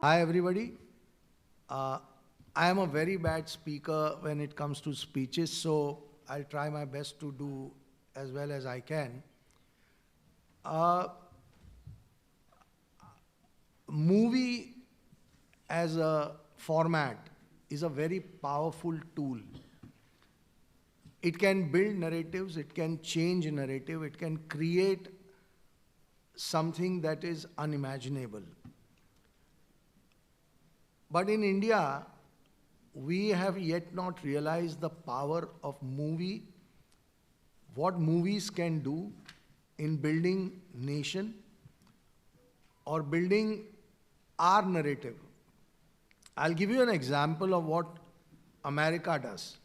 Hi everybody. Uh, I am a very bad speaker when it comes to speeches, so I'll try my best to do as well as I can. Uh, Movie as a format is a very powerful tool. It can build narratives, it can change a narrative, it can create something that is unimaginable. But in India, we have yet not realized the power of movie, what movies can do in building nation or building our narrative. I'll give you an example of what America does.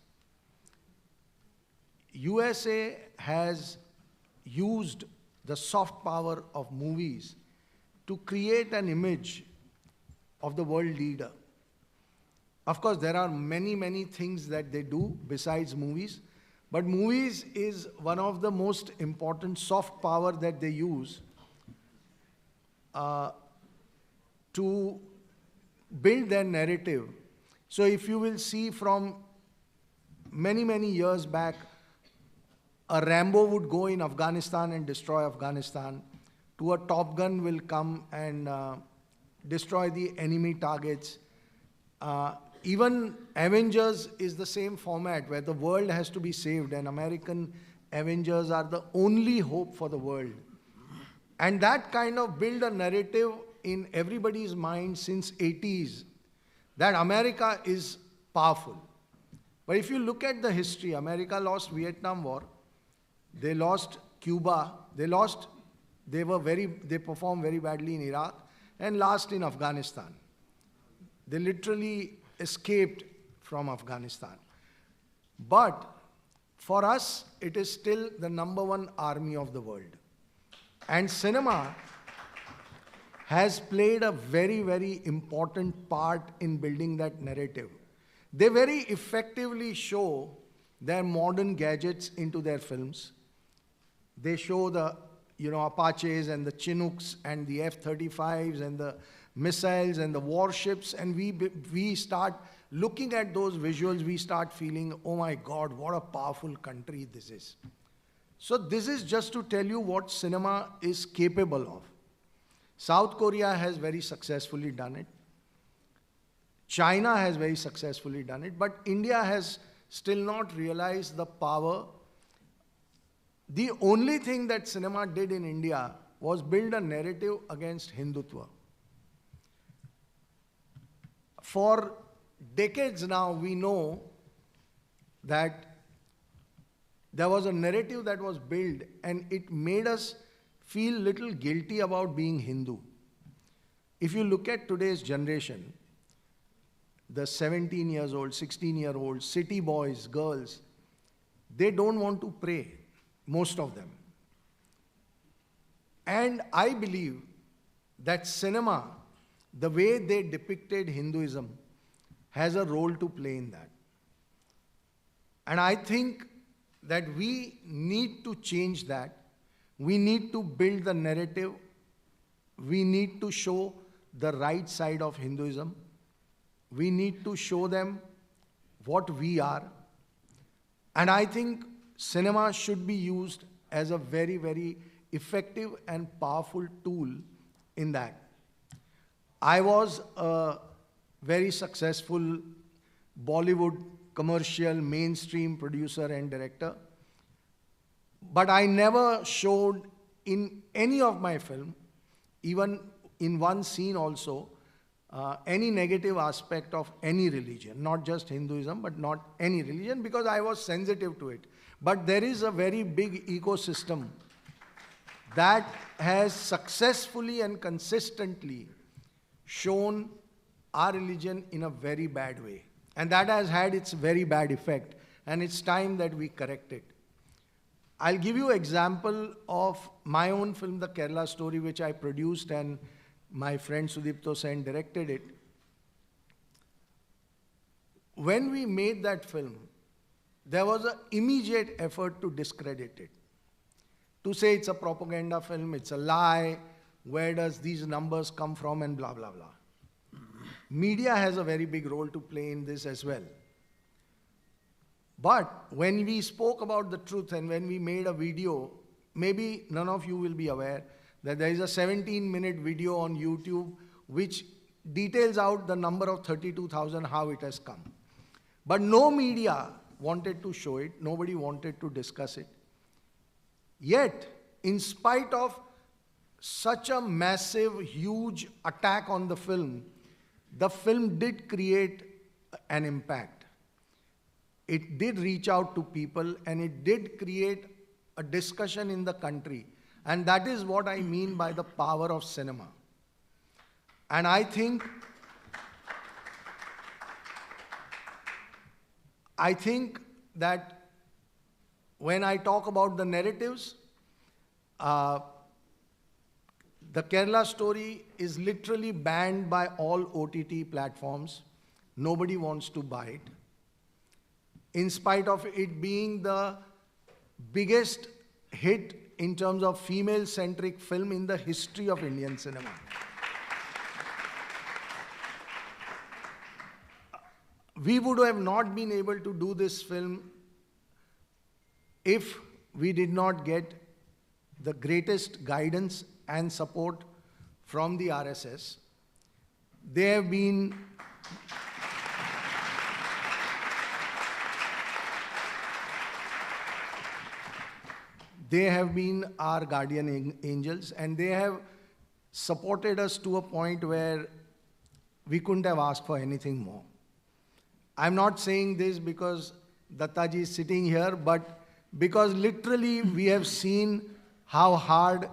USA has used the soft power of movies to create an image of the world leader. Of course, there are many things that they do besides movies, but movies is one of the most important soft power that they use to build their narrative. So if you will see from many years back, a Rambo would go in Afghanistan and destroy Afghanistan, to a Top Gun will come and destroy the enemy targets. Even Avengers is the same format where the world has to be saved and American Avengers are the only hope for the world. And that kind of build a narrative in everybody's mind since 80s that America is powerful. But if you look at the history, America lost Vietnam War, they lost Cuba, they performed very badly in Iraq, and last in Afghanistan. They literally escaped from Afghanistan. But for us, it is still the #1 army of the world. And cinema has played a very important part in building that narrative. They very effectively show their modern gadgets into their films. They show the Apaches and the Chinooks and the F-35s and the missiles and the warships, and we start looking at those visuals, we start feeling, oh my God, what a powerful country this is. So this is just to tell you what cinema is capable of. South Korea has very successfully done it. China has very successfully done it, but India has still not realized the power. The only thing that cinema did in India was build a narrative against Hindutva. For decades now, we know that there was a narrative that was built and it made us feel little guilty about being Hindu. If you look at today's generation, the 17 years old, 16-year-old, city boys, girls, they don't want to pray. Most of them. And I believe that cinema, the way they depicted Hinduism, has a role to play in that. And I think that we need to change that. We need to build the narrative. We need to show the right side of Hinduism. We need to show them what we are. And I think cinema should be used as a very effective and powerful tool in that. I was a very successful Bollywood commercial mainstream producer and director, but I never showed in any of my film, even in one scene also, any negative aspect of any religion, not just Hinduism, but not any religion, because I was sensitive to it. But there is a very big ecosystem that has successfully and consistently shown our religion in a very bad way. And that has had its very bad effect. And it's time that we correct it. I'll give you an example of my own film, The Kerala Story, which I produced and my friend Sudipto Sen directed it. When we made that film, there was an immediate effort to discredit it. To say it's a propaganda film, it's a lie, where does these numbers come from and blah. Media has a very big role to play in this as well. But when we spoke about the truth and when we made a video, maybe none of you will be aware that there is a 17-minute video on YouTube which details out the number of 32,000, how it has come. But no media wanted to show it, nobody wanted to discuss it. Yet, in spite of such a massive, huge attack on the film did create an impact. It did reach out to people and it did create a discussion in the country. And that is what I mean by the power of cinema. And I think that when I talk about the narratives, the Kerala story is literally banned by all OTT platforms. Nobody wants to buy it. In spite of it being the biggest hit in terms of female-centric film in the history of Indian cinema. We would have not been able to do this film if we did not get the greatest guidance and support from the RSS. They have been our guardian angels, and they have supported us to a point where we couldn't have asked for anything more. I'm not saying this because Dattaji is sitting here, but because literally we have seen how hard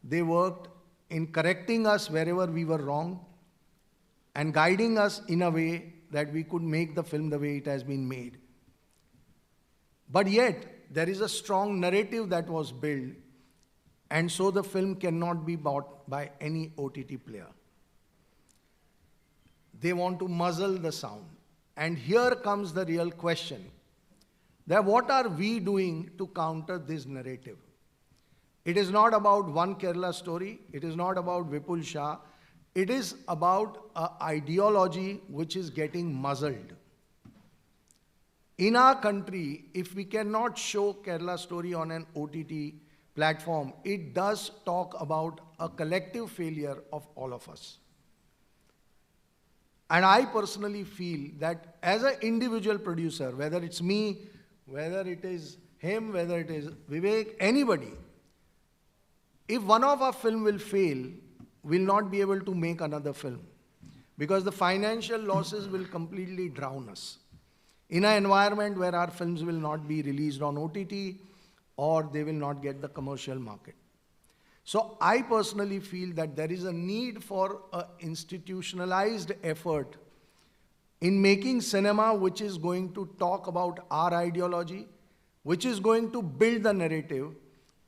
they worked in correcting us wherever we were wrong and guiding us in a way that we could make the film the way it has been made. But yet, there is a strong narrative that was built, and so the film cannot be bought by any OTT player. They want to muzzle the sound. And here comes the real question, that what are we doing to counter this narrative? It is not about one Kerala story. It is not about Vipul Shah. It is about an ideology which is getting muzzled. In our country, if we cannot show Kerala story on an OTT platform, it does talk about a collective failure of all of us. And I personally feel that as an individual producer, whether it's me, whether it is him, whether it is Vivek, anybody, if one of our film will fail, we'll not be able to make another film because the financial losses will completely drown us. In an environment where our films will not be released on OTT or they will not get the commercial market. So I personally feel that there is a need for an institutionalized effort in making cinema which is going to talk about our ideology, which is going to build the narrative.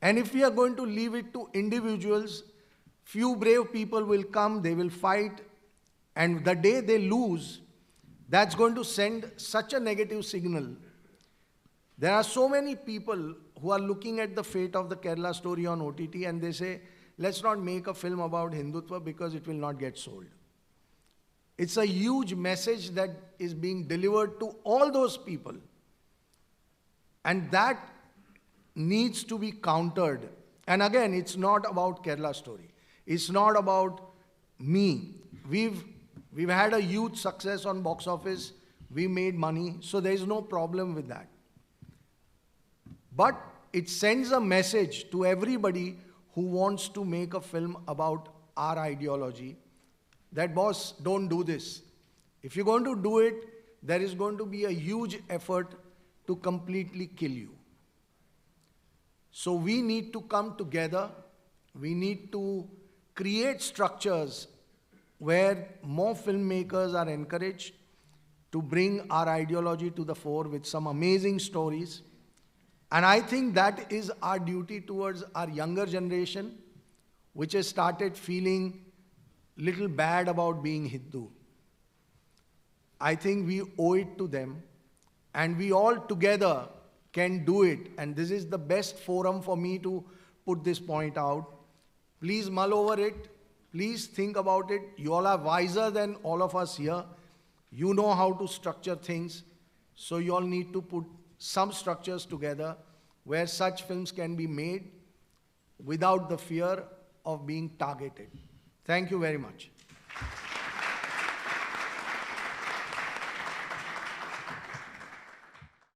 And if we are going to leave it to individuals, few brave people will come, they will fight, and the day they lose, that's going to send such a negative signal. There are so many people who are looking at the fate of the Kerala story on OTT and they say, let's not make a film about Hindutva because it will not get sold. It's a huge message that is being delivered to all those people. And that needs to be countered. And again, it's not about Kerala story. It's not about me. We've had a huge success on box office. We made money. So there is no problem with that. But it sends a message to everybody who wants to make a film about our ideology that, boss, don't do this. If you're going to do it, there is going to be a huge effort to completely kill you. So we need to come together. We need to create structures where more filmmakers are encouraged to bring our ideology to the fore with some amazing stories. And I think that is our duty towards our younger generation, which has started feeling little bad about being Hindu. I think we owe it to them, and we all together can do it. And this is the best forum for me to put this point out. Please mull over it. Please think about it. You all are wiser than all of us here. You know how to structure things. So you all need to put some structures together where such films can be made without the fear of being targeted. Thank you very much.